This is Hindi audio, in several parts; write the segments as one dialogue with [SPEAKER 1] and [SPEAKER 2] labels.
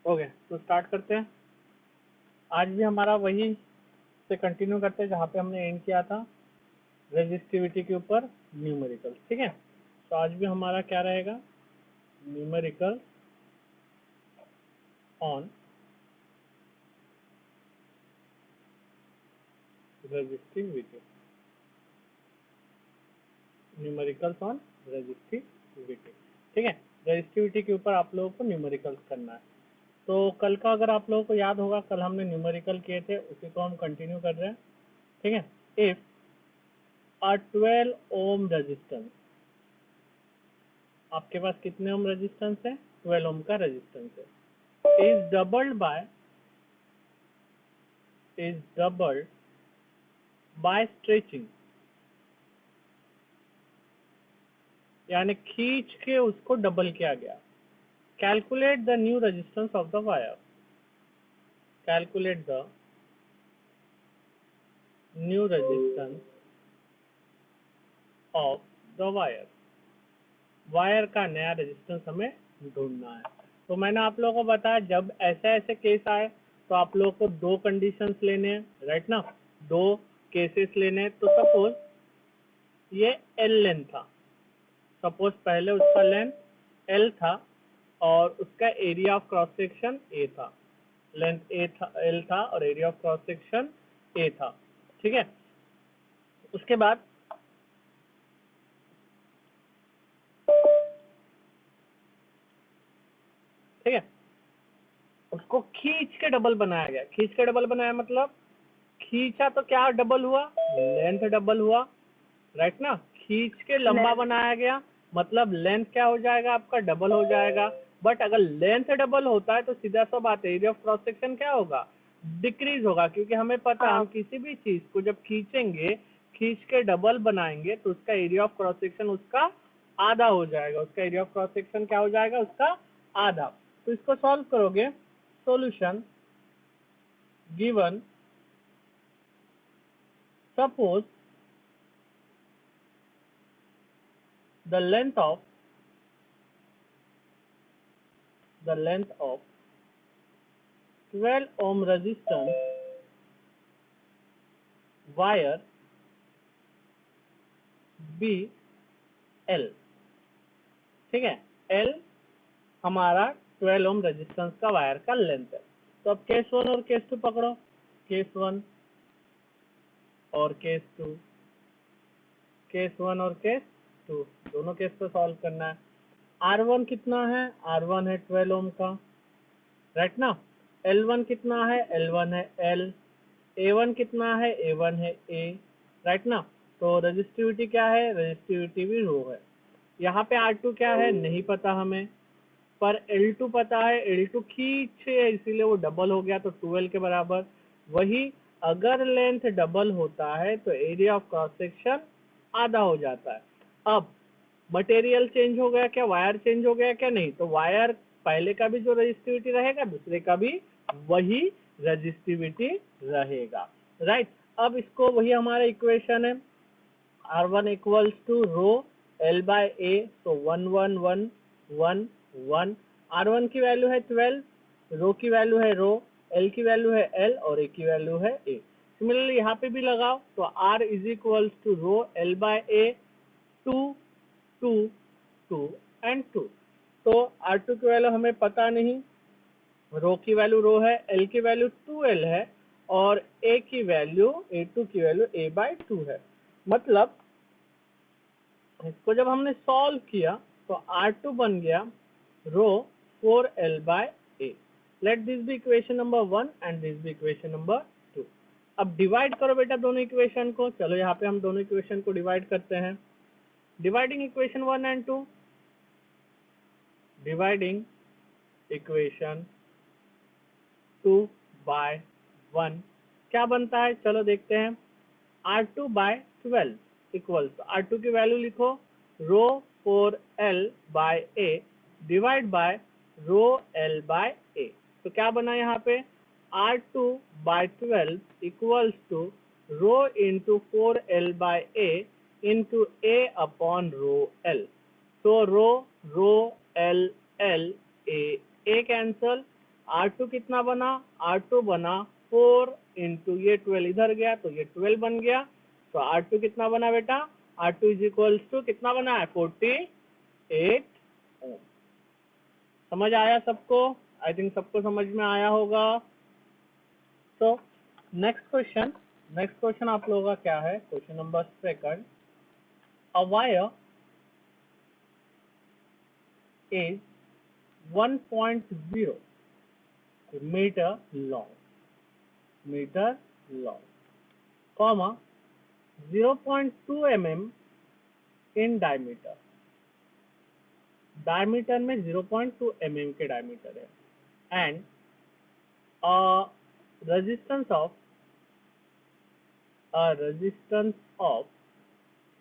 [SPEAKER 1] ओके, तो स्टार्ट करते हैं। आज भी हमारा वही से कंटिन्यू करते हैं जहाँ पे हमने एंड किया था, रेजिस्टिविटी के ऊपर न्यूमेरिकल। ठीक है, तो आज भी हमारा क्या रहेगा, numerical on resistivity, numericals on resistivity. ठीक है, रेजिस्टिविटी के ऊपर आप लोगों को न्यूमेरिकल्स करना है। तो कल का अगर आप लोगों को याद होगा, कल हमने न्यूमेरिकल किए थे, उसी को हम कंटिन्यू कर रहे हैं। ठीक है, इफ अ 12 ओम रेजिस्टेंस, आपके पास कितने ओम रेजिस्टेंस है, 12 ओम का रेजिस्टेंस है, इज डबल्ड बाय स्ट्रेचिंग, यानी खींच के उसको डबल किया गया। Calculate the new resistance of the wire, calculate the new resistance of the wire, wire का नया रेजिस्टेंस हमें ढूंढना है। तो मैंने आप लोगों को बताया, जब ऐसे ऐसे केस आए तो आप लोगों को दो कंडीशंस लेने हैं, राइट ना, दो केसेस लेने हैं। तो सपोज ये एल लेंथ था, सपोज पहले उसका लेंथ एल था और उसका area of cross section A था, लेंथ ए था, एल था और area of cross section A था। ठीक है, उसके बाद ठीक है, उसको खींच के डबल बनाया गया। खींच के डबल बनाया मतलब खींचा तो क्या डबल हुआ, लेंथ डबल हुआ, राइट ना। खींच के लंबा बनाया गया मतलब लेंथ क्या हो जाएगा, आपका डबल हो जाएगा। बट अगर लेंथ डबल होता है तो सीधा सा बात है, एरिया ऑफ क्रॉस सेक्शन क्या होगा, डिक्रीज होगा, क्योंकि हमें पता है हम किसी भी चीज को जब खींचेंगे, खींच के डबल बनाएंगे तो उसका एरिया ऑफ क्रॉस सेक्शन उसका आधा हो जाएगा। उसका एरिया ऑफ क्रॉस सेक्शन क्या हो जाएगा, उसका आधा। तो इसको सॉल्व करोगे, solution given, suppose the length of 12 ohm resistance wire B L। ठीक है, L हमारा 12 ओम रेजिस्टेंस का वायर का लेंथ है। तो अब केस 1 और केस 2 पकड़ो, केस 1 और केस 2, केस 1 और केस 2, दोनों केस को सॉल्व करना है। R1 कितना है, R1 है 12 ओम का, राइट ना। L1 कितना है, L1 है L, A1 कितना है, A1 है A, राइट ना। तो रेजिस्टिविटी क्या है, रेजिस्टिविटी भी रो है। यहाँ पे R2 क्या है नहीं पता हमें, पर L2 पता है, L2 खींचे इसीलिए वो डबल हो गया तो 12 के बराबर। वही अगर लेंथ डबल होता है तो एरिया ऑफ क्रॉस सेक्शन आधा हो जाता है। अब मटेरियल चेंज हो गया क्या, वायर चेंज हो गया क्या, नहीं। तो वायर पहले का भी जो रेजिस्टिविटी रहेगा, दूसरे का भी वही रेजिस्टिविटी रहेगा, राइट। अब इसको वही हमारा इक्वेशन है, R1 equals to rho L by A, तो 1 1 1 1 1। R1 की वैल्यू है 12, रो की वैल्यू है रो, L की वैल्यू है L और A की वैल्यू है A। सिमिलरली यहाँ पे भी लगाओ, तो R is equals to rho L by A, 2 2 2 and 2। तो R2 की वैल्यू हमें पता नहीं, रो की वैल्यू रो है, L की वैल्यू 2L है और A की वैल्यू A2 की वैल्यू A बाय 2 है। मतलब इसको जब हमने सॉल्व किया तो R2 बन गया rho 4L by A। Let this be equation number 1 and this be equation number 2। अब डिवाइड करो बेटा दोनों इक्वेशन को। चलो यहाँ पे हम दोनों इक्वेशन को डिवाइड करते हैं। Dividing equation 1 and 2, dividing equation 2 by 1 क्या बनता है, चलो देखते हैं। R2 बाय 12 इक्वल्स, R2 की वैल्यू लिखो rho 4L by A divide by rho L by A। तो क्या बना यहाँ पे, R2 by 12 equals to rho into 4L by A into A upon rho L। तो rho rho L L A cancel, R2 कितना बना, R2 बना 4 इंटू ये 12 इधर गया तो ये 12 बन गया, तो R2 कितना बना बेटा, R2 इज इक्वल्स टू कितना बना है 48 ओम। समझ आया सबको? आई थिंक सबको समझ में आया होगा। तो नेक्स्ट क्वेश्चन आप लोगों का क्या है, question number 2, a wire is 1.0 meter long, comma 0.2 mm in diameter. Diameter में 0.2 mm के डायमीटर है, एंड रेजिस्टेंस ऑफ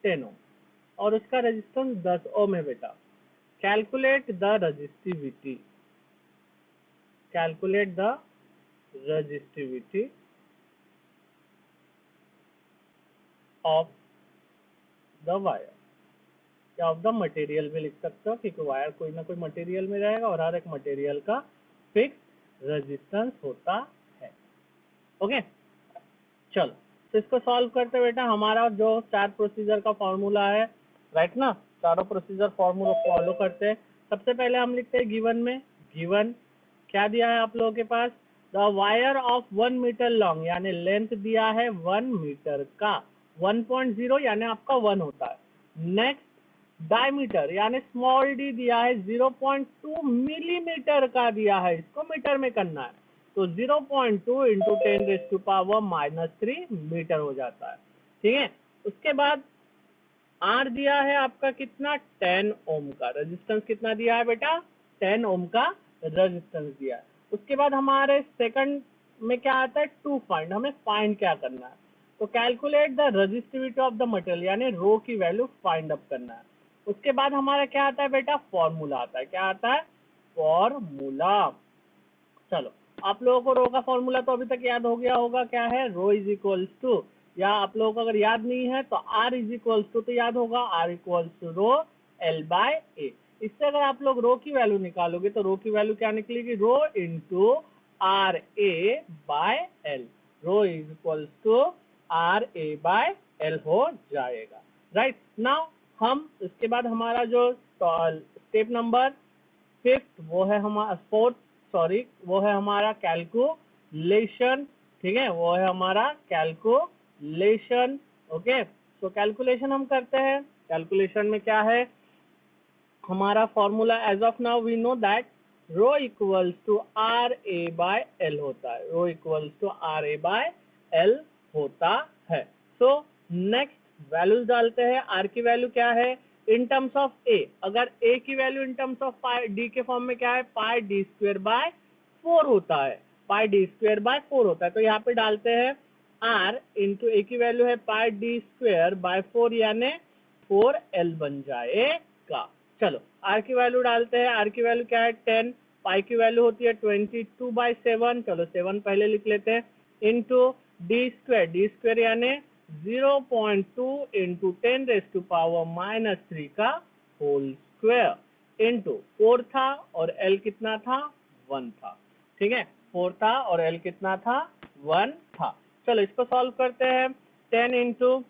[SPEAKER 1] 10 ओम, और उसका रेजिस्टेंस 10 ओम है बेटा। Calculate the resistivity of the wire, या ऑफ द मटेरियल भी लिख सकते हो, क्योंकि वायर कोई ना कोई मटेरियल में रहेगा और हर एक मटेरियल का फिक्स रेजिस्टेंस होता है। ओके, चलो तो इसको सॉल्व करते बेटा। हमारा जो 4 प्रोसीजर का फॉर्मूला है, राइट ना, चारों प्रोसीजर फॉर्मूला फॉलो करते हैं। सबसे पहले हम लिखते हैं गिवन क्या दिया है आप लोगों के पास, the wire of 1 metre long, यानी लेंथ दिया है 1 मीटर का, 1.0 यानी आपका 1 होता है। नेक्स्ट डायमीटर यानी स्मॉल डी दिया है 0.2 मिलीमीटर का दिया है, इसको मीटर में करना है, तो 0.2 इंटू 10⁻³ मीटर हो जाता है। ठीक है, उसके बाद आर दिया है आपका कितना, 10 ओम का रेजिस्टेंस कितना दिया है बेटा, 10 ओम का रेजिस्टेंस दिया है। उसके बाद हमारे सेकंड में क्या आता है, टू फाइंड, हमें फाइंड क्या करना है, तो calculate the resistivity of the material, यानी रो की वैल्यू फाइंड अप करना है। उसके बाद हमारा क्या आता है बेटा, फॉर्मूला आता है, क्या आता है, फॉर्मूला। चलो आप लोगों को रो का फॉर्मूला तो अभी तक याद हो गया होगा, क्या है, रो इज इक्वल्स टू, या आप लोगों को अगर याद नहीं है तो आर इज इक्वल्स टू तो याद होगा, R equals to rho L by A. इससे अगर आप लोग रो की वैल्यू निकालोगे तो रो की वैल्यू क्या निकलेगी, rho into R A by L, rho is equals to R A by L हो जाएगा। राइट नाउ हम इसके बाद हमारा जो स्टेप नंबर 5 वो है हमारा वो है हमारा कैलकुलेशन। ठीक है, वो है हमारा कैलकुलेशन। ओके, तो कैलकुलेशन हम करते हैं। कैलकुलेशन में क्या है हमारा formula, as of now we know that rho equals to R A by L होता है, rho equals to R A by L होता है। सो नेक्स्ट वैल्यूज डालते हैं। आर की वैल्यू क्या है इन टर्म्स ऑफ ए, अगर ए की value in terms of pi D के फॉर्म में क्या है, पाई डी स्क्वायर बाय 4 होता है, पाई डी स्क्वायर बाय 4 होता है, तो यहाँ पे डालते हैं आर इंटू ए की वैल्यू है पाई डी स्क्वायर बाय 4, यानी 4L बन जाएगा। चलो आर की वैल्यू डालते हैं, आर की वैल्यू क्या है 10, पाई की वैल्यू होती है 22/7, चलो 7 पहले लिख लेते हैं, इंटू डी स्क्वायर यानी 0.2 इंटू 10⁻³ का होल स्क्वायर इंटू 4 था और एल कितना था 1 था। ठीक है, 4 था और एल कितना था 1 था। चलो इसको सॉल्व करते हैं। 10 इंटू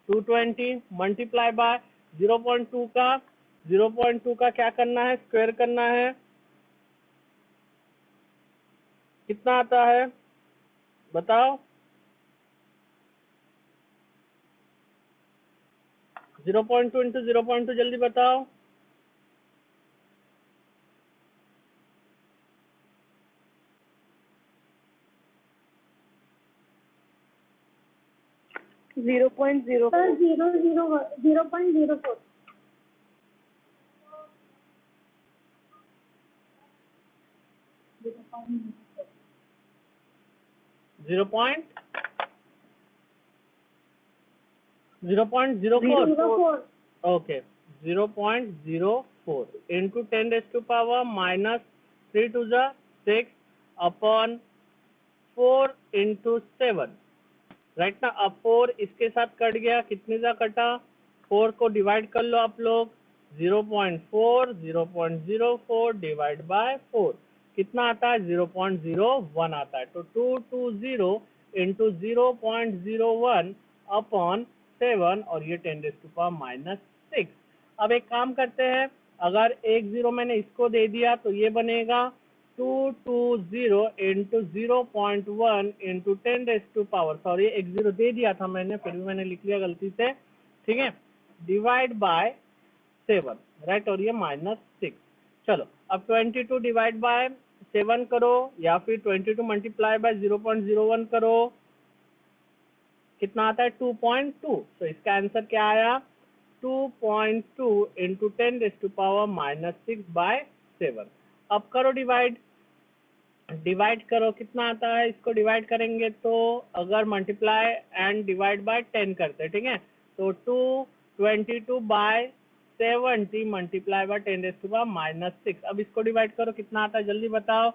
[SPEAKER 1] 220 मल्टीप्लाई बाय 0.2 का क्या करना है, स्क्वायर करना है, कितना आता है बताओ, 0.2 इंटू 0.2 जल्दी बताओ,
[SPEAKER 2] 0.04
[SPEAKER 1] 0.04 okay 0.04 into 10⁻³ to the 6 upon 4 into 7, right ना। अब 4 इसके साथ कट गया, कितने का कटा, 4 को डिवाइड कर लो आप लोग, 0.4 0.04 डिवाइड बाय 4, कितना आता है 0.01 आता है। तो 220 इंटू 0.01 अपॉन 7 और ये 10⁻⁻⁶। अब एक काम करते हैं, अगर एक जीरो मैंने इसको दे दिया तो ये बनेगा 220 इंटू 0.1 इंटू 10⁻, सॉरी एक जीरो दे दिया था मैंने, फिर भी मैंने लिख लिया गलती से, ठीक है, डिवाइड बाय 7, राइट, और ये -6। चलो अब 22 डिवाइड बाय 7 करो या फिर 22 मल्टीप्लाई बाय 0.01 करो, कितना आता है 2.2। तो इसका आंसर क्या आया 2.2 इंटू 10⁻⁻6 बाय 7। अब करो डिवाइड, डिवाइड करो कितना आता है, इसको डिवाइड करेंगे तो अगर मल्टीप्लाई एंड डिवाइड बाय 10 करते हैं, ठीक है, तो 222 बाय 70 मल्टीप्लाई बाय 10⁻⁻6। अब इसको डिवाइड करो कितना आता है, जल्दी बताओ।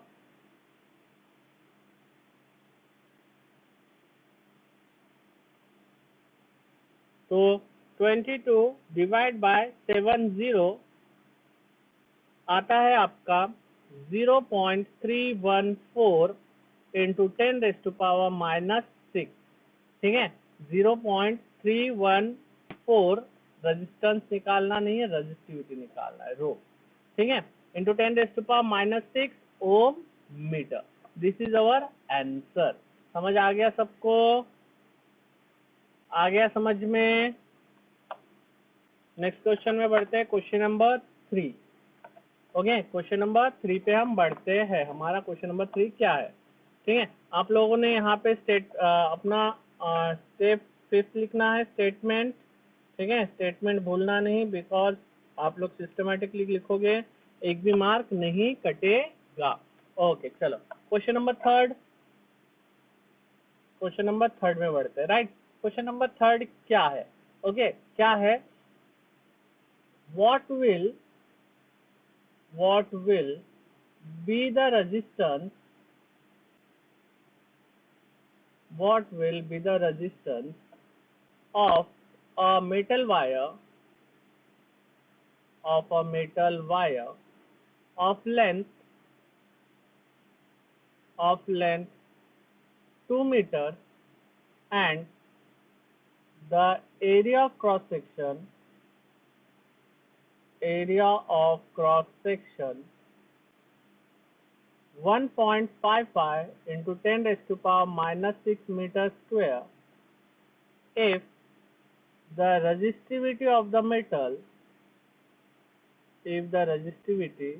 [SPEAKER 1] तो 22 डिवाइड बाय 70 आता है आपका 0.314 इंटू 10⁻⁻6, ठीक है, 0.314 रेजिस्टेंस निकालना नहीं है, रेजिस्टिविटी निकालना है, रो, ठीक है, into 10⁻⁻6 ohm metre. This is our answer. समझ आ गया सबको? आ गया समझ में? नेक्स्ट क्वेश्चन में बढ़ते हैं, question number 3। Okay, question number 3 पे हम बढ़ते हैं। हमारा क्वेश्चन नंबर 3 क्या है, ठीक है, आप लोगों ने यहाँ पे अपना स्टेप 5 लिखना है, स्टेटमेंट, ठीक है, स्टेटमेंट भूलना नहीं, बिकॉज आप लोग सिस्टमेटिकली लिखोगे, एक भी मार्क नहीं कटेगा। ओके चलो क्वेश्चन नंबर 3, क्वेश्चन नंबर 3 में बढ़ते हैं, राइट। क्वेश्चन नंबर 3 क्या है? ओके क्या है, what will be the resistance, what will be the resistance of a metal wire, of a metal wire of length 2 meters and the area of cross section 1.55 into 10⁻⁻6 meters square if the resistivity of the metal, if the resistivity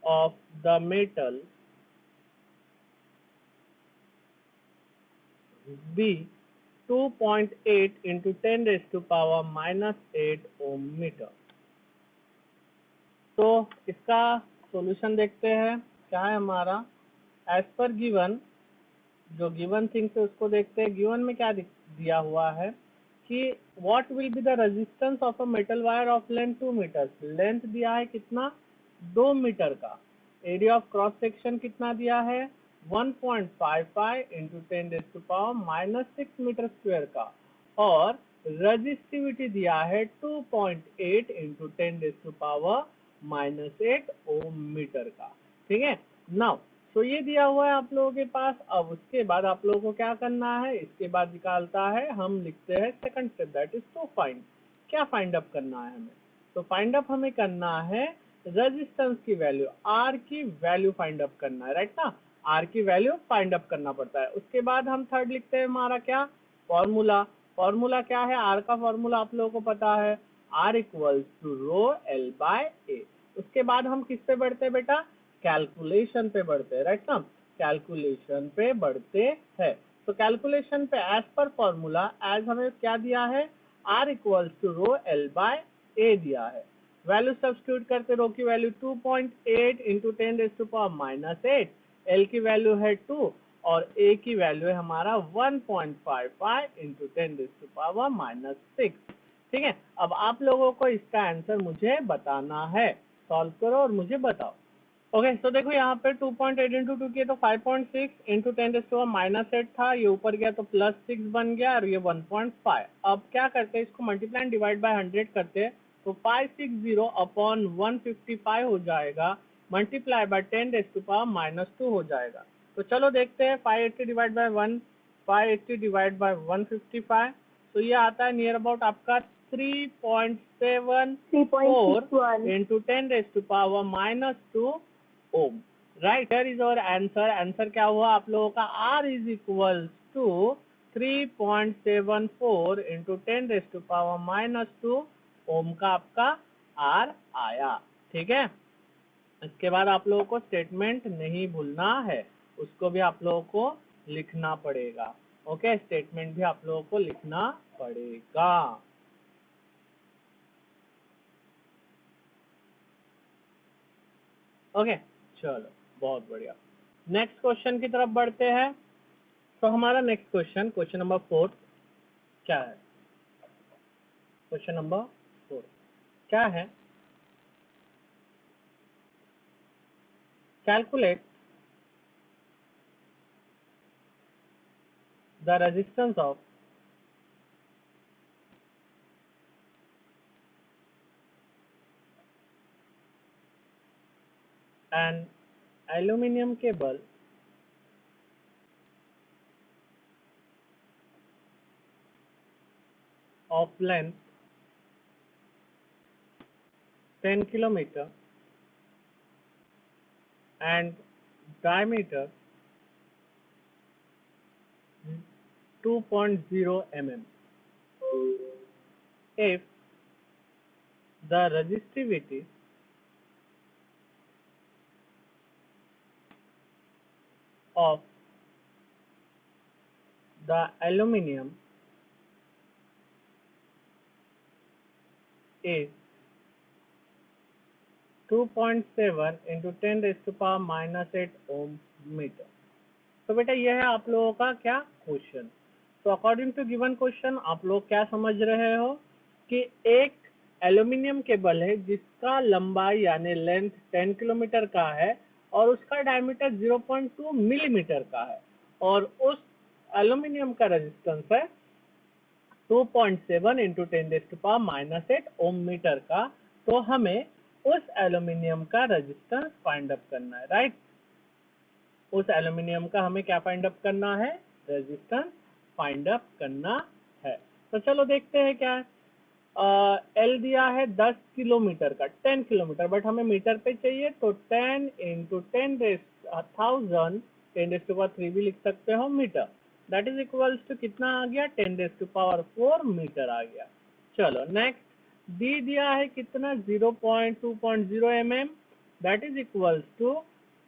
[SPEAKER 1] of the metal be 2.8 into 10⁻⁻8 ohm meter। तो इसका सॉल्यूशन देखते हैं क्या है हमारा। एज पर गिवन, जो गिवन थिंग्स है उसको देखते हैं। गिवन में क्या दिया हुआ है कि what will be the resistance of a metal wire of length 2 metre. Length दिया है कितना 2 मीटर का, एरिया ऑफ क्रॉस सेक्शन कितना दिया है 1.55 इंटू 10⁻⁻6 मीटर स्क्वायर का, और रेजिस्टिविटी दिया है 2.8 इंटू 10⁻⁻8 ओम मीटर का, ठीक है। नाउ तो ये दिया हुआ है आप लोगों के पास। अब उसके बाद आप लोगों को क्या करना है, इसके बाद निकालता है, हम लिखते हैं second step, that is to find. क्या फाइंड अप करना है हमें, तो फाइंड अप हमें करना है रेजिस्टेंस की वैल्यू, आर की वैल्यू फाइंड अप करना है, राइट ना, आर की वैल्यू फाइंड अप करना पड़ता है। उसके बाद हम थर्ड लिखते हैं हमारा क्या फॉर्मूला। फॉर्मूला क्या है, आर का फॉर्मूला आप लोगों को पता है, R equals to rho L by A. उसके बाद हम किस पे बढ़ते हैं बेटा, कैलकुलेशन पे बढ़ते हैं, राइट ना, कैलकुलेशन पे बढ़ते हैं। तो कैलकुलेशन पे एज पर फॉर्मूला, एज हमें क्या दिया है R equals to rho L by A दिया है। वैल्यू सब्स्टिट्यूट करते, रो की वैल्यू 2.8 इंटू 10⁻⁻8, एल की वैल्यू है 2 और ए की वैल्यू है हमारा 1.55 इंटू 10⁻⁻6, ठीक है। अब आप लोगों को इसका आंसर मुझे बताना है, सॉल्व करो और मुझे बताओ। ओके तो देखो यहाँ पे 2.8 इंटू 2 किए तो 5.6 इंटू 10⁻⁻8 था, ये ऊपर गया तो +6 बन गया और ये 1.5। अब क्या करते हैं, इसको मल्टीप्लाई डिवाइड बाय 100 करते हैं तो 560 अपॉन 155 हो जाएगा मल्टीप्लाई बाय 10⁻⁻² हो जाएगा। तो चलो देखते हैं 580 डिवाइड बाय 1, 580 डिवाइड बाय 155, तो ये आता है नियर अबाउट आपका 3.74 into 10⁻⁻² ohm. Right, here is our answer. Answer क्या हुआ आप लोगों का? R is equal to 3.74 into 10⁻⁻² ohm का आपका R आया। ठीक है, इसके बाद आप लोगों को स्टेटमेंट नहीं भूलना है, उसको भी आप लोगों को लिखना पड़ेगा। ओके, स्टेटमेंट भी आप लोगों को लिखना पड़ेगा। ओके, चलो बहुत बढ़िया। नेक्स्ट क्वेश्चन की तरफ बढ़ते हैं। तो हमारा नेक्स्ट क्वेश्चन, क्वेश्चन नंबर 4 क्या है? क्वेश्चन नंबर 4 क्या है? Calculate the resistance of an aluminum cable of length 10 kilometer and diameter 2.0 mm if the resistivity of the aluminum is 2.7 into 10⁻⁻8 ohm metre. तो बेटा ये है आप लोगों का क्या क्वेश्चन। तो अकॉर्डिंग टू गिवन क्वेश्चन आप लोग क्या समझ रहे हो कि एक एल्यूमिनियम केबल है जिसका लंबाई यानी लेंथ 10 किलोमीटर का है और उसका डायमीटर 0.2 मिलीमीटर का है और उस एल्यूमिनियम का रेजिस्टेंस है 2.7 इंटू 10⁻⁻8 ओम मीटर का। तो हमें उस एल्यूमिनियम का रेजिस्टेंस फाइंड अप करना है। राइट, उस एल्यूमिनियम का हमें क्या फाइंड अप करना है? रेजिस्टेंस फाइंड अप करना है। तो चलो देखते हैं क्या है। एल दिया है 10 किलोमीटर का, 10 किलोमीटर, बट हमें मीटर पे चाहिए तो 10 इंटू 10,000 10⁻³ भी लिख सकते हो metre, that is equals to कितना आ गया? 10⁻⁴ मीटर आ गया। चलो नेक्स्ट, डी दिया है कितना? 0.2.0 mm, that is equals to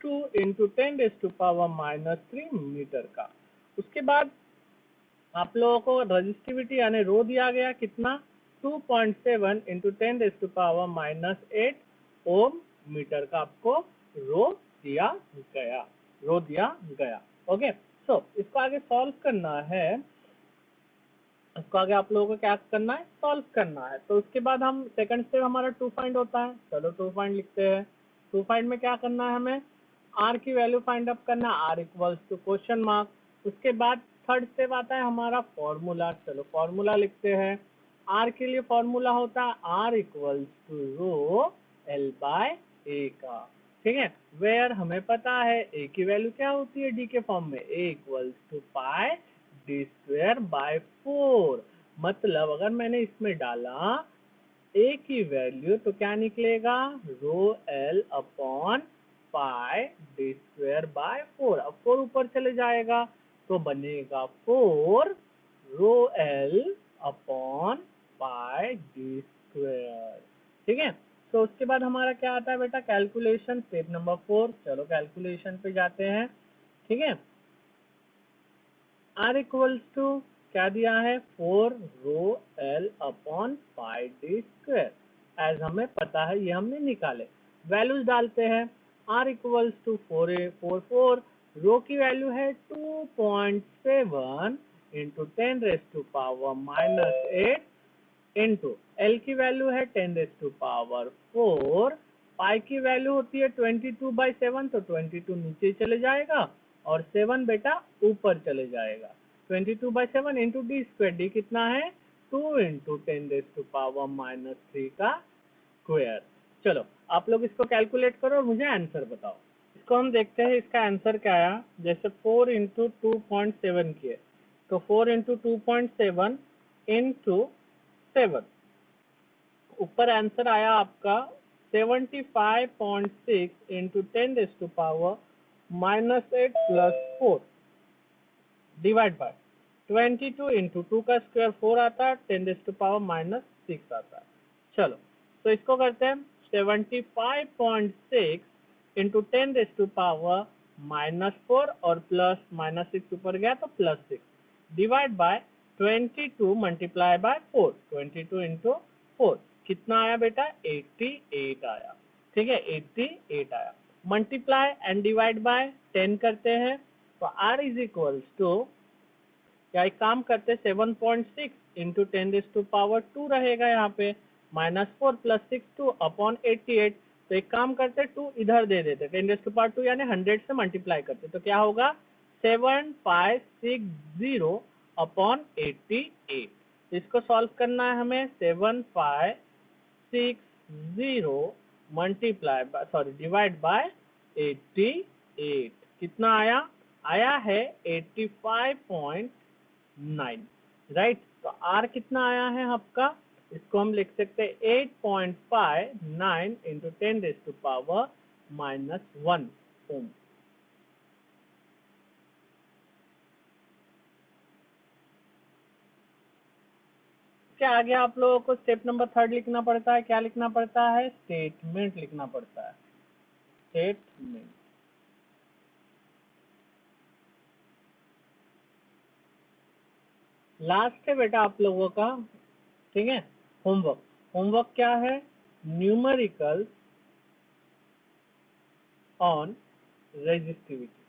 [SPEAKER 1] 2 into 10⁻³ metre का। उसके बाद आप लोगों को रेजिस्टिविटी यानी रो दिया गया कितना? 2.7 इंटू 10⁻⁻8 ओम मीटर का आपको रो दिया गया। ओके, सो इसको आगे सॉल्व करना है। इसको आगे आप लोगों को क्या करना है? सॉल्व करना है। तो उसके बाद हम सेकंड स्टेप हमारा टू फाइंड होता है। चलो टू फाइंड लिखते हैं। टू फाइंड में क्या करना है? हमें आर की वैल्यू फाइंड अप करना है, R equals to question mark. उसके बाद थर्ड स्टेप आता है हमारा फॉर्मूला। चलो फॉर्मूला लिखते हैं। आर के लिए फॉर्मूला होता है R equals to rho L by A का। ठीक है, वेयर हमें पता है ए की वैल्यू क्या होती है डी के फॉर्म में? A equals to pi d² by 4। मतलब अगर मैंने इसमें डाला ए की वैल्यू तो क्या निकलेगा? Rho L upon pi d² by 4। अब 4 ऊपर चले जाएगा तो बनेगा 4 rho L upon pi d²। ठीक है, तो उसके बाद हमारा क्या आता है बेटा? Calculation, step number 4। चलो कैलकुलेशन पे जाते हैं। ठीक है, आर इक्वल्स टू क्या दिया है? 4 rho L upon pi d²। As हमें पता है ये हमने निकाले। वैल्यूज डालते हैं। आर इक्वल्स टू 4 रो की वैल्यू है 2.7 इंटू 10⁻⁻8 इंटू एल की वैल्यू है 10⁻⁴। पाई की वैल्यू होती है 22/7, तो 22 नीचे चले जाएगा और 7 बेटा ऊपर चले जाएगा। 22/7 इंटू d², डी कितना है? 2 इंटू 10⁻³ का स्क्वायर। चलो आप लोग इसको कैलकुलेट करो और मुझे आंसर बताओ। इसको हम देखते हैं, इसका आंसर क्या आया। जैसे 4 इंटू 2.7 किए तो 4 इंटू 2.7 इंटू 7, ऊपर आंसर आया आपका 75.6 into 10⁻⁻8 plus 4 divide by 22 into 2 का स्क्वायर 4 आता है, 10⁻⁻6 आता है। चलो तो इसको करते हैं 75.6 इंटू 10⁻⁻4 और प्लस -6 ऊपर गया तो +6 divide by 22 multiply by 4, 22 into 4 कितना आया बेटा 88 आया। ठीक है 88 आया। मल्टीप्लाई एंड डिवाइड बाय 10 करते हैं तो r इज इक्वल्स टू, क्या एक काम करते 7.6 इंटू 10⁻² रहेगा यहाँ पे, -4 + 6 2 अपॉन 88। तो एक काम करते 2 इधर दे देते 10⁻² यानी 100 से मल्टीप्लाई करते तो क्या होगा 7560 अपॉन 88। इसको सॉल्व करना है हमें। 7560 मल्टीप्लाई बाय डिवाइड बाय 88 कितना आया, आया है 85.9, राइट। तो R कितना आया है आपका, इसको हम लिख सकते हैं 8.59 इंटू 10⁻⁻1 ओम। क्या आगे आप लोगों को स्टेप नंबर 3 लिखना पड़ता है। क्या लिखना पड़ता है, स्टेटमेंट लिखना पड़ता है, स्टेटमेंट। लास्ट है बेटा आप लोगों का, ठीक है, होमवर्क। होमवर्क क्या है, numerical on resistivity,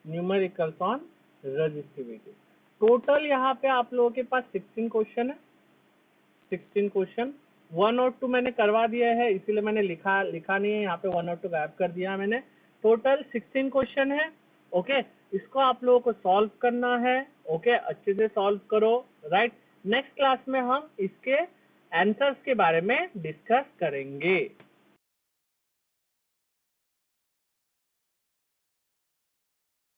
[SPEAKER 1] numericals on resistivity. Total यहाँ पे आप लोगों के पास 16 क्वेश्चन है, 16 क्वेश्चन। 1 और 2 मैंने करवा दिया है, इसीलिए मैंने लिखा नहीं है यहाँ पे, 1 और 2 गायब कर दिया मैंने। टोटल 16 क्वेश्चन है। ओके, इसको आप लोगों को सॉल्व करना है। ओके, अच्छे से सॉल्व करो, राइट। नेक्स्ट क्लास में हम इसके आंसर्स के बारे में डिस्कस करेंगे।